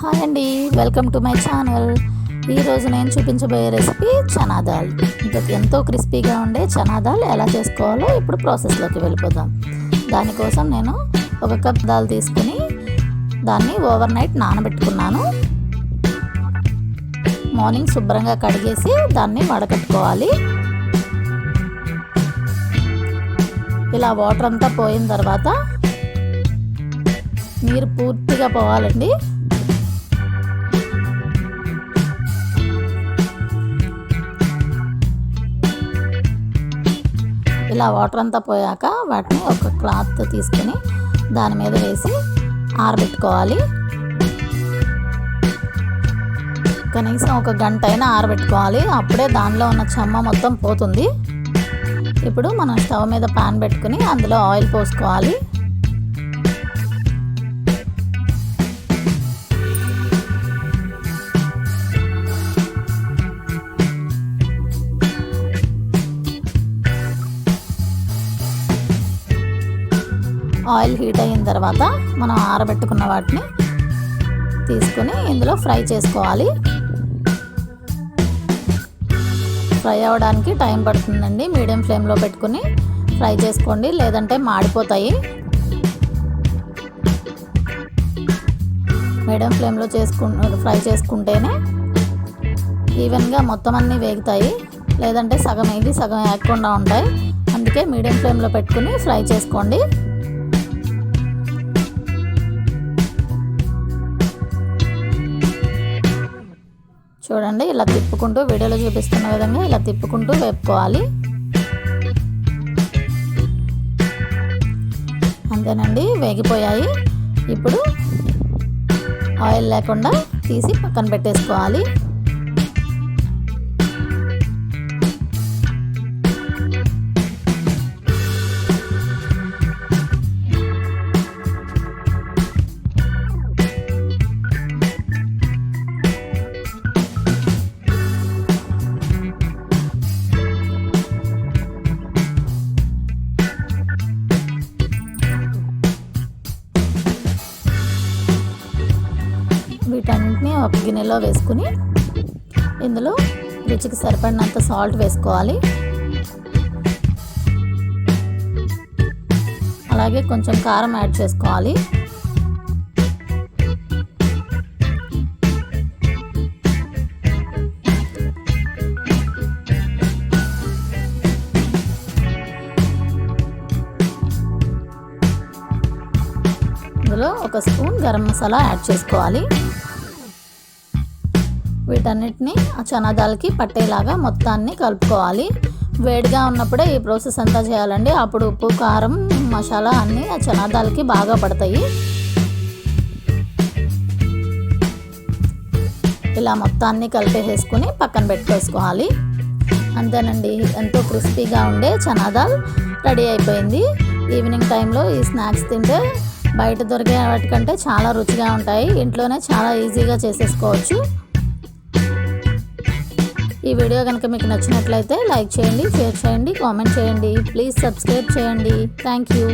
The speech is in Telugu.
హాయ్ అండి, వెల్కమ్ టు మై ఛానల్. ఈరోజు నేను చూపించబోయే రెసిపీ చనా దాల్. ఎంతో క్రిస్పీగా ఉండే చనా దాల్ ఎలా చేసుకోవాలో ఇప్పుడు ప్రాసెస్లోకి వెళ్ళిపోదాం. దానికోసం నేను 1 కప్ దాల్ తీసుకుని దాన్ని ఓవర్ నైట్ నానబెట్టుకున్నాను. మార్నింగ్ శుభ్రంగా కడిగేసి దాన్ని వడకట్టుకోవాలి. ఇలా వాటర్ అంతా పోయిన తర్వాత నీరు పూర్తిగా పోవాలండి. ఇలా వాటర్ అంతా పోయాక వాటిని ఒక క్లాత్ తీసుకుని దాని మీద వేసి ఆరబెట్టుకోవాలి. కనీసం 1 గంట అయినా ఆరబెట్టుకోవాలి. అప్పుడే దానిలో ఉన్న చెమ్మ మొత్తం పోతుంది. ఇప్పుడు మనం స్టవ్ మీద పాన్ పెట్టుకుని అందులో ఆయిల్ పోసుకోవాలి. ఆయిల్ హీట్ అయిన తర్వాత మనం ఆరబెట్టుకున్న వాటిని తీసుకొని ఇందులో ఫ్రై చేసుకోవాలి. ఫ్రై అవ్వడానికి టైం పడుతుందండి. మీడియం ఫ్లేమ్లో పెట్టుకుని ఫ్రై చేసుకోండి, లేదంటే మాడిపోతాయి. మీడియం ఫ్లేమ్లో ఫ్రై చేసుకుంటేనే ఈవెన్గా మొత్తం అన్నీ వేగుతాయి, లేదంటే సగం వేగి సగం వేగకుండా ఉంటాయి. అందుకే మీడియం ఫ్లేమ్లో పెట్టుకుని ఫ్రై చేసుకోండి. చూడండి, ఇలా తిప్పుకుంటూ వీడియోలో చూపిస్తున్న విధంగా ఇలా తిప్పుకుంటూ వేపుకోవాలి. అంతేనండి, వేగిపోయాయి. ఇప్పుడు ఆయిల్ లేకుండా తీసి పక్కన పెట్టేసుకోవాలి. వీటన్నింటినీ ఒక గిన్నెలో వేసుకుని ఇందులో రుచికి సరిపడినంత సాల్ట్ వేసుకోవాలి. అలాగే కొంచెం కారం యాడ్ చేసుకోవాలి. ఇందులో 1 స్పూన్ గరం మసాలా యాడ్ చేసుకోవాలి. వీటన్నిటిని ఆ చనా దాల్కి పట్టేలాగా మొత్తాన్ని కలుపుకోవాలి. వేడిగా ఉన్నప్పుడే ఈ ప్రాసెస్ అంతా చేయాలండి. అప్పుడు ఉప్పు, కారం, మసాలా అన్నీ ఆ చనా దాల్కి బాగా పడతాయి. ఇలా మొత్తాన్ని కలిపేసుకుని పక్కన పెట్టుకోవాలి. అంతేనండి, ఎంతో క్రిస్పీగా ఉండే చనా దాల్ రెడీ అయిపోయింది. ఈవినింగ్ టైంలో ఈ స్నాక్స్ తింటే బయట దొరికే వాటికంటే చాలా రుచిగా ఉంటాయి. ఇంట్లోనే చాలా ఈజీగా చేసేసుకోవచ్చు. ఈ వీడియో కనుక మీకు నచ్చినట్లయితే లైక్ చేయండి, షేర్ చేయండి, కామెంట్ చేయండి. ప్లీజ్ సబ్స్క్రైబ్ చేయండి. Thank you.